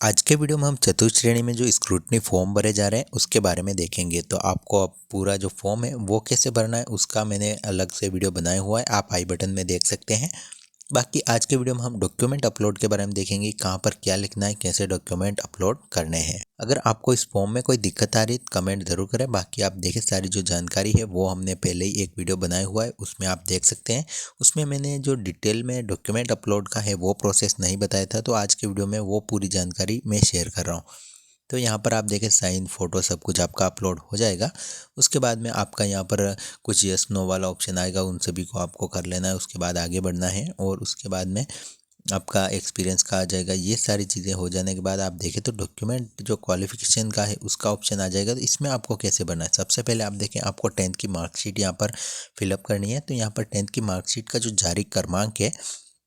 आज के वीडियो में हम चतुर्थ श्रेणी में जो स्क्रूटनी फॉर्म भरे जा रहे हैं उसके बारे में देखेंगे। तो आपको अब पूरा जो फॉर्म है वो कैसे भरना है उसका मैंने अलग से वीडियो बनाया हुआ है, आप आई बटन में देख सकते हैं। बाकी आज के वीडियो में हम डॉक्यूमेंट अपलोड के बारे में देखेंगे, कहाँ पर क्या लिखना है, कैसे डॉक्यूमेंट अपलोड करने हैं। अगर आपको इस फॉर्म में कोई दिक्कत आ रही है तो कमेंट ज़रूर करें। बाकी आप देखें सारी जो जानकारी है वो हमने पहले ही एक वीडियो बनाया हुआ है, उसमें आप देख सकते हैं। उसमें मैंने जो डिटेल में डॉक्यूमेंट अपलोड का है वो प्रोसेस नहीं बताया था, तो आज के वीडियो में वो पूरी जानकारी मैं शेयर कर रहा हूँ। तो यहाँ पर आप देखें साइन फ़ोटो सब कुछ आपका अपलोड हो जाएगा। उसके बाद में आपका यहाँ पर कुछ यस नो वाला ऑप्शन आएगा, उन सभी को आपको कर लेना है। उसके बाद आगे बढ़ना है और उसके बाद में आपका एक्सपीरियंस का आ जाएगा। ये सारी चीज़ें हो जाने के बाद आप देखें तो डॉक्यूमेंट जो क्वालिफिकेशन का है उसका ऑप्शन आ जाएगा। तो इसमें आपको कैसे भरना है, सबसे पहले आप देखें आपको 10th की मार्कशीट यहाँ पर फिलअप करनी है। तो यहाँ पर 10th की मार्कशीट का जो जारी क्रमांक है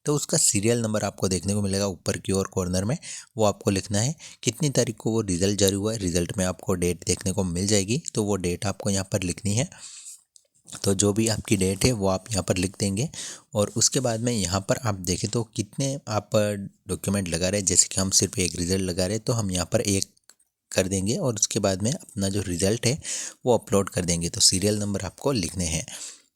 तो उसका सीरियल नंबर आपको देखने को मिलेगा ऊपर की ओर कॉर्नर में, वो आपको लिखना है। कितनी तारीख को वो रिज़ल्ट जारी हुआ है, रिज़ल्ट में आपको डेट देखने को मिल जाएगी, तो वो डेट आपको यहाँ पर लिखनी है। तो जो भी आपकी डेट है वो आप यहाँ पर लिख देंगे। और उसके बाद में यहाँ पर आप देखें तो कितने आप डॉक्यूमेंट लगा रहे हैं। जैसे कि हम सिर्फ एक रिज़ल्ट लगा रहे हैं तो हम यहाँ पर एक कर देंगे और उसके बाद में अपना जो रिज़ल्ट है वो अपलोड कर देंगे। तो सीरियल नंबर आपको लिखने हैं,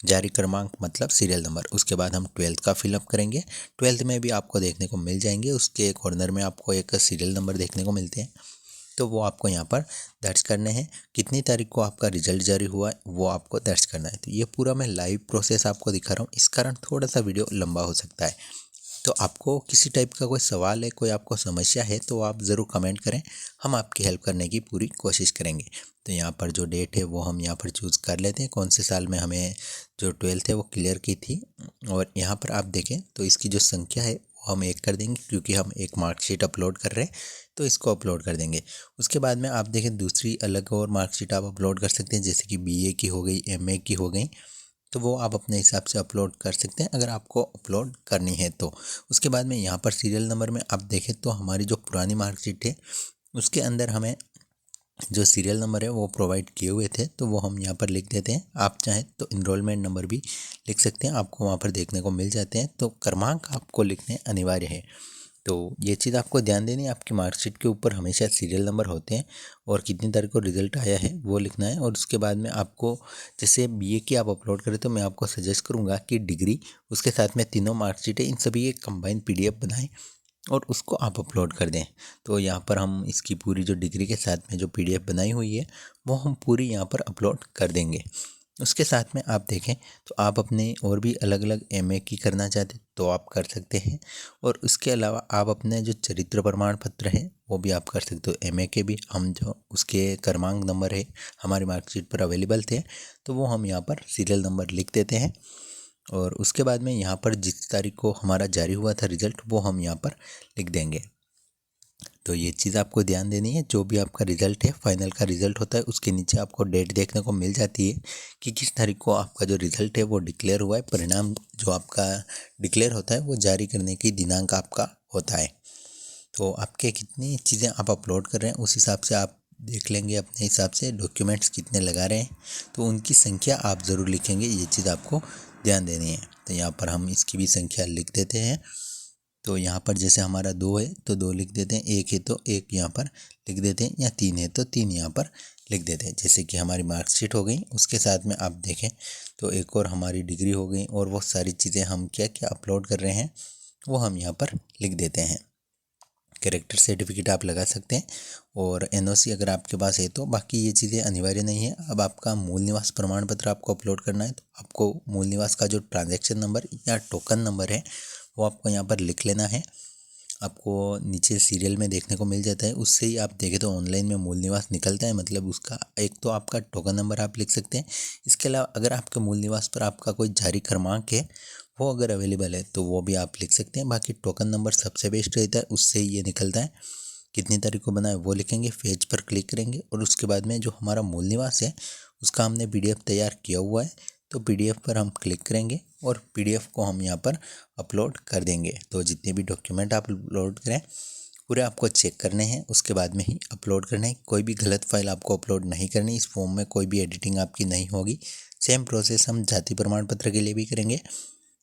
जारी क्रमांक मतलब सीरियल नंबर। उसके बाद हम 12th का फिलअप करेंगे। 12th में भी आपको देखने को मिल जाएंगे, उसके कॉर्नर में आपको एक सीरियल नंबर देखने को मिलते हैं, तो वो आपको यहाँ पर दर्ज करने हैं। कितनी तारीख को आपका रिजल्ट जारी हुआ है वो आपको दर्ज करना है। तो ये पूरा मैं लाइव प्रोसेस आपको दिखा रहा हूँ, इस कारण थोड़ा सा वीडियो लंबा हो सकता है। तो आपको किसी टाइप का कोई सवाल है, कोई आपको समस्या है तो आप ज़रूर कमेंट करें, हम आपकी हेल्प करने की पूरी कोशिश करेंगे। तो यहाँ पर जो डेट है वो हम यहाँ पर चूज़ कर लेते हैं, कौन से साल में हमें जो 12th है वो क्लियर की थी। और यहाँ पर आप देखें तो इसकी जो संख्या है वो हम एक कर देंगे, क्योंकि हम एक मार्कशीट अपलोड कर रहे हैं तो इसको अपलोड कर देंगे। उसके बाद में आप देखें दूसरी अलग और मार्कशीट आप अपलोड कर सकते हैं, जैसे कि बीए की हो गई, एमए की हो गई, तो वो आप अपने हिसाब से अपलोड कर सकते हैं अगर आपको अपलोड करनी है तो। उसके बाद में यहाँ पर सीरियल नंबर में आप देखें तो हमारी जो पुरानी मार्कशीट है उसके अंदर हमें जो सीरियल नंबर है वो प्रोवाइड किए हुए थे, तो वो हम यहाँ पर लिख देते हैं। आप चाहें तो इनरोलमेंट नंबर भी लिख सकते हैं, आपको वहाँ पर देखने को मिल जाते हैं। तो क्रमांक आपको लिखने अनिवार्य है। तो ये चीज़ आपको ध्यान देनी है, आपकी मार्कशीट के ऊपर हमेशा सीरियल नंबर होते हैं और कितनी तारीख को रिज़ल्ट आया है वो लिखना है। और उसके बाद में आपको जैसे बीए की आप अपलोड करें तो मैं आपको सजेस्ट करूँगा कि डिग्री उसके साथ में तीनों मार्कशीट है इन सभी एक कंबाइंड पीडीएफ बनाएं और उसको आप अपलोड कर दें। तो यहाँ पर हम इसकी पूरी जो डिग्री के साथ में जो पीडीएफ बनाई हुई है वो हम पूरी यहाँ पर अपलोड कर देंगे। उसके साथ में आप देखें तो आप अपने और भी अलग अलग एमए की करना चाहते तो आप कर सकते हैं। और उसके अलावा आप अपने जो चरित्र प्रमाण पत्र है वो भी आप कर सकते हो। एमए के भी हम जो उसके क्रमांक नंबर है हमारी मार्कशीट पर अवेलेबल थे, तो वो हम यहाँ पर सीरियल नंबर लिख देते हैं। और उसके बाद में यहाँ पर जिस तारीख को हमारा जारी हुआ था रिज़ल्ट वो हम यहाँ पर लिख देंगे। तो ये चीज़ आपको ध्यान देनी है, जो भी आपका रिज़ल्ट है फाइनल का रिज़ल्ट होता है उसके नीचे आपको डेट देखने को मिल जाती है कि किस तारीख को आपका जो रिज़ल्ट है वो डिक्लेयर हुआ है। परिणाम जो आपका डिक्लेयर होता है वो जारी करने की दिनांक आपका होता है। तो आपके कितनी चीज़ें आप अपलोड कर रहे हैं उस हिसाब से आप देख लेंगे अपने हिसाब से डॉक्यूमेंट्स कितने लगा रहे हैं, तो उनकी संख्या आप ज़रूर लिखेंगे, ये चीज़ आपको ध्यान देनी है। तो यहाँ पर हम इसकी भी संख्या लिख देते हैं। तो यहाँ पर जैसे हमारा 2 है तो 2 लिख देते हैं, 1 है तो 1 यहाँ पर लिख देते हैं, या 3 है तो 3 यहाँ पर लिख देते हैं। जैसे कि हमारी मार्कशीट हो गई, उसके साथ में आप देखें तो एक और हमारी डिग्री हो गई, और वो सारी चीज़ें हम क्या क्या अपलोड कर रहे हैं वो हम यहाँ पर लिख देते हैं। कैरेक्टर सर्टिफिकेट आप लगा सकते हैं और एनओसी अगर आपके पास है तो, बाकी ये चीज़ें अनिवार्य नहीं है। अब आपका मूल निवास प्रमाण पत्र आपको अपलोड करना है तो आपको मूल निवास का जो ट्रांजैक्शन नंबर या टोकन नंबर है वो आपको यहाँ पर लिख लेना है। आपको नीचे सीरियल में देखने को मिल जाता है, उससे ही आप देखें तो ऑनलाइन में मूल निवास निकलता है, मतलब उसका एक तो आपका टोकन नंबर आप लिख सकते हैं। इसके अलावा अगर आपके मूल निवास पर आपका कोई जारी क्रमांक है वो अगर अवेलेबल है तो वो भी आप लिख सकते हैं। बाकी टोकन नंबर सबसे बेस्ट रहता है, उससे ही ये निकलता है। कितनी तारीख को बना है वो लिखेंगे, फेज पर क्लिक करेंगे और उसके बाद में जो हमारा मूल निवास है उसका हमने पीडीएफ तैयार किया हुआ है, तो पीडीएफ पर हम क्लिक करेंगे और पीडीएफ को हम यहाँ पर अपलोड कर देंगे। तो जितने भी डॉक्यूमेंट आप अपलोड करें पूरे आपको चेक करने हैं, उसके बाद में ही अपलोड करना है। कोई भी गलत फाइल आपको अपलोड नहीं करनी, इस फॉर्म में कोई भी एडिटिंग आपकी नहीं होगी। सेम प्रोसेस हम जाति प्रमाण पत्र के लिए भी करेंगे।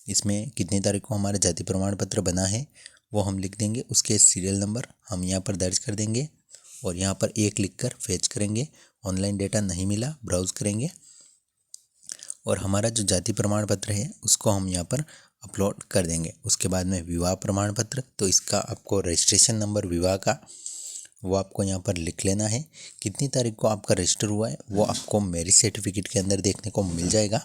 इसमें कितनी तारीख को हमारा जाति प्रमाण पत्र बना है वो हम लिख देंगे। उसके सीरियल नंबर हम यहाँ पर दर्ज कर देंगे और यहाँ पर एक लिख कर फेच करेंगे। ऑनलाइन डेटा नहीं मिला, ब्राउज़ करेंगे और हमारा जो जाति प्रमाण पत्र है उसको हम यहाँ पर अपलोड कर देंगे। उसके बाद में विवाह प्रमाण पत्र, तो इसका आपको रजिस्ट्रेशन नंबर विवाह का वो आपको यहाँ पर लिख लेना है। कितनी तारीख को आपका रजिस्टर हुआ है वो आपको मैरिज सर्टिफिकेट के अंदर देखने को मिल जाएगा।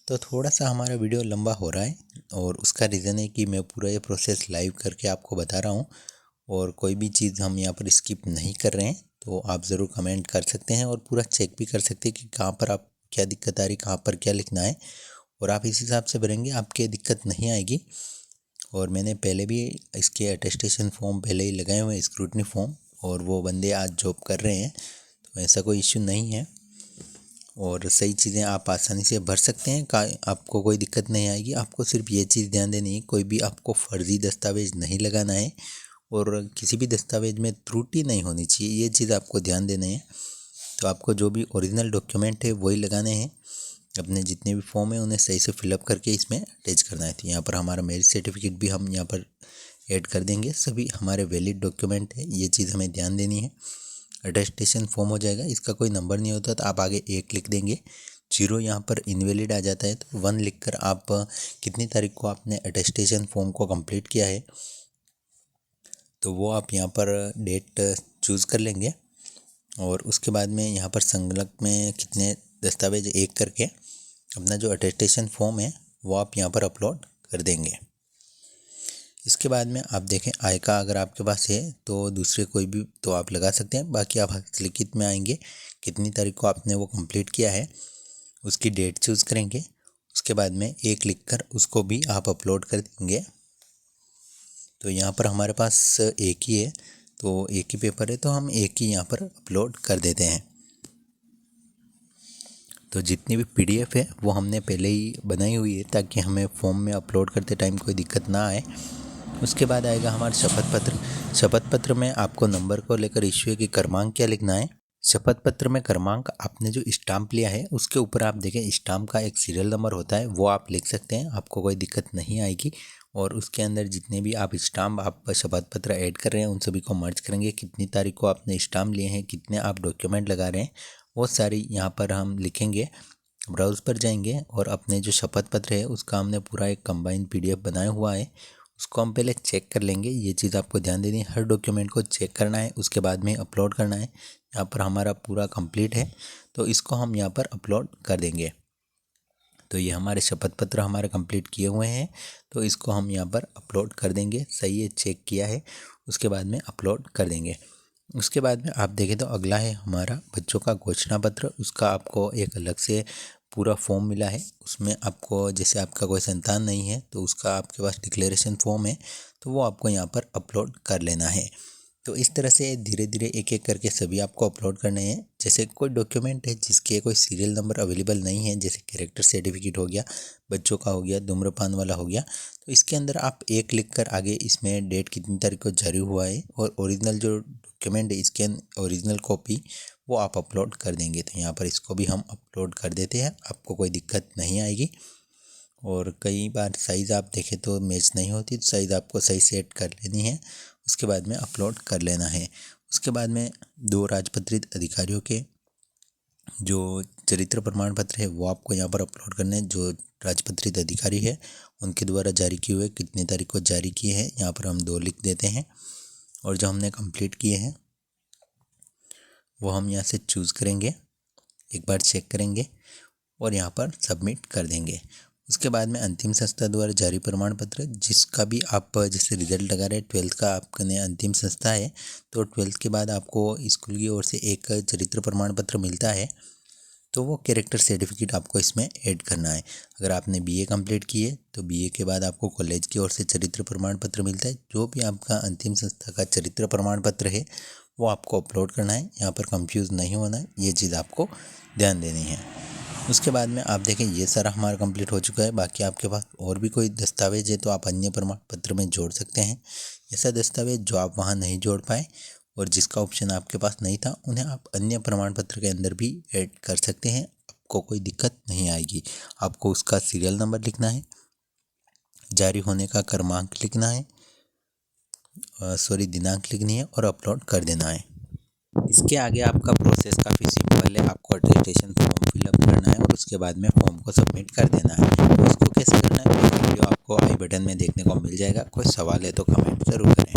तो थोड़ा सा हमारा वीडियो लंबा हो रहा है और उसका रीज़न है कि मैं पूरा ये प्रोसेस लाइव करके आपको बता रहा हूँ और कोई भी चीज़ हम यहाँ पर स्किप नहीं कर रहे हैं। तो आप ज़रूर कमेंट कर सकते हैं और पूरा चेक भी कर सकते हैं कि कहाँ पर आप क्या दिक्कत आ रही, कहाँ पर क्या लिखना है, और आप इस हिसाब से भरेंगे आपके दिक्कत नहीं आएगी। और मैंने पहले भी इसके अटेस्टेशन फॉर्म पहले ही लगाए हुए हैं, स्क्रूटनी फॉर्म, और वो बंदे आज जॉब कर रहे हैं, तो ऐसा कोई इश्यू नहीं है और सही चीज़ें आप आसानी से भर सकते हैं। आपको कोई दिक्कत नहीं आएगी। आपको सिर्फ ये चीज़ ध्यान देनी है, कोई भी आपको फ़र्ज़ी दस्तावेज़ नहीं लगाना है और किसी भी दस्तावेज में त्रुटि नहीं होनी चाहिए, ये चीज़ आपको ध्यान देना है। तो आपको जो भी ओरिजिनल डॉक्यूमेंट है वही लगाने हैं। अपने जितने भी फॉर्म है उन्हें सही से फिलअप करके इसमें अटैच करना है। तो यहाँ पर हमारा मैरिज सर्टिफिकेट भी हम यहाँ पर ऐड कर देंगे। सभी हमारे वैलिड डॉक्यूमेंट है, ये चीज़ हमें ध्यान देनी है। अटेस्टेशन फॉर्म हो जाएगा, इसका कोई नंबर नहीं होता तो आप आगे 1 लिख देंगे। 0 यहाँ पर इनवैलिड आ जाता है तो 1 लिख कर आप कितनी तारीख को आपने अटेस्टेशन फॉर्म को कंप्लीट किया है तो वो आप यहाँ पर डेट चूज़ कर लेंगे। और उसके बाद में यहाँ पर संलग्न में कितने दस्तावेज एक करके अपना जो अटेस्टेशन फॉर्म है वो आप यहाँ पर अपलोड कर देंगे। इसके बाद में आप देखें आय का अगर आपके पास है तो दूसरे कोई भी तो आप लगा सकते हैं। बाकी आप हस्तलिखित में आएंगे, कितनी तारीख को आपने वो कंप्लीट किया है उसकी डेट चूज़ करेंगे। उसके बाद में 1 लिख कर उसको भी आप अपलोड कर देंगे। तो यहाँ पर हमारे पास एक ही है तो एक ही पेपर है तो हम एक ही यहाँ पर अपलोड कर देते हैं। तो जितनी भी PDF है वो हमने पहले ही बनाई हुई है ताकि हमें फॉर्म में अपलोड करते टाइम कोई दिक्कत ना आए। उसके बाद आएगा हमारा शपथ पत्र। शपथ पत्र में आपको नंबर को लेकर इश्यू की क्रमांक क्या लिखना है। शपथ पत्र में क्रमांक आपने जो स्टाम्प लिया है उसके ऊपर आप देखें स्टाम्प का एक सीरियल नंबर होता है, वो आप लिख सकते हैं, आपको कोई दिक्कत नहीं आएगी। और उसके अंदर जितने भी आप स्टाम्प आप शपथ पत्र ऐड कर रहे हैं उन सभी को मर्ज करेंगे। कितनी तारीख को आपने स्टाम्प लिए हैं, कितने आप डॉक्यूमेंट लगा रहे हैं वो सारी यहाँ पर हम लिखेंगे। ब्राउज़ पर जाएंगे और अपने जो शपथ पत्र है उसका हमने पूरा एक कंबाइंड PDF बनाया हुआ है, उसको हम पहले चेक कर लेंगे। ये चीज़ आपको ध्यान देनी है, हर डॉक्यूमेंट को चेक करना है उसके बाद में अपलोड करना है। यहाँ पर हमारा पूरा कंप्लीट है तो इसको हम यहाँ पर अपलोड कर देंगे। तो ये हमारे शपथ पत्र हमारे कंप्लीट किए हुए हैं तो इसको हम यहाँ पर अपलोड कर देंगे। सही है, चेक किया है, उसके बाद में अपलोड कर देंगे। उसके बाद में आप देखें तो अगला है हमारा बच्चों का घोषणा पत्र। उसका आपको एक अलग से पूरा फॉर्म मिला है, उसमें आपको जैसे आपका कोई संतान नहीं है तो उसका आपके पास डिक्लेरेशन फॉर्म है तो वो आपको यहाँ पर अपलोड कर लेना है। तो इस तरह से धीरे धीरे एक एक करके सभी आपको अपलोड करने हैं। जैसे कोई डॉक्यूमेंट है जिसके कोई सीरियल नंबर अवेलेबल नहीं है, जैसे कैरेक्टर सर्टिफिकेट हो गया, बच्चों का हो गया, धूम्रपान वाला हो गया, तो इसके अंदर आप 1 लिख कर आगे इसमें डेट कितनी तारीख को जारी हुआ है और ओरिजिनल जो डॉक्यूमेंट है इसके ओरिजिनल कॉपी वो आप अपलोड कर देंगे। तो यहाँ पर इसको भी हम अपलोड कर देते हैं, आपको कोई दिक्कत नहीं आएगी। और कई बार साइज़ आप देखें तो मैच नहीं होती, तो साइज़ आपको सही सेट कर लेनी है, उसके बाद में अपलोड कर लेना है। उसके बाद में 2 राजपत्रित अधिकारियों के जो चरित्र प्रमाण पत्र है वो आपको यहाँ पर अपलोड करने हैं। जो राजपत्रित अधिकारी है उनके द्वारा जारी किए हुए कितनी तारीख को जारी किए हैं यहाँ पर हम 2 लिख देते हैं। और जो हमने कंप्लीट किए हैं वो हम यहाँ से चूज़ करेंगे, एक बार चेक करेंगे और यहाँ पर सबमिट कर देंगे। उसके बाद में अंतिम संस्था द्वारा जारी प्रमाण पत्र, जिसका भी आप जैसे रिजल्ट लगा रहे हैं 12th का आपने अंतिम संस्था है तो 12th के बाद आपको स्कूल की ओर से एक चरित्र प्रमाण पत्र मिलता है तो वो कैरेक्टर सर्टिफिकेट आपको इसमें ऐड करना है। अगर आपने BA कंप्लीट की है तो BA के बाद आपको कॉलेज की ओर से चरित्र प्रमाण पत्र मिलता है। जो भी आपका अंतिम संस्था का चरित्र प्रमाण पत्र है वो आपको अपलोड करना है, यहाँ पर कंफ्यूज नहीं होना है, ये चीज़ आपको ध्यान देनी है। उसके बाद में आप देखें ये सारा हमारा कंप्लीट हो चुका है। बाकी आपके पास और भी कोई दस्तावेज है तो आप अन्य प्रमाण पत्र में जोड़ सकते हैं। ऐसा दस्तावेज जो आप वहाँ नहीं जोड़ पाए और जिसका ऑप्शन आपके पास नहीं था उन्हें आप अन्य प्रमाण पत्र के अंदर भी ऐड कर सकते हैं, आपको कोई दिक्कत नहीं आएगी। आपको उसका सीरियल नंबर लिखना है, जारी होने का क्रमांक लिखना है सॉरी दिनांक लिखनी है और अपलोड कर देना है। इसके आगे आपका प्रोसेस काफ़ी सिंपल है। आपको अटेस्टेशन फॉर्म फिलअप करना है और उसके बाद में फॉर्म को सबमिट कर देना है। तो उसको कैसे करना है, वीडियो आपको आई बटन में देखने को मिल जाएगा। कोई सवाल है तो कमेंट ज़रूर करें।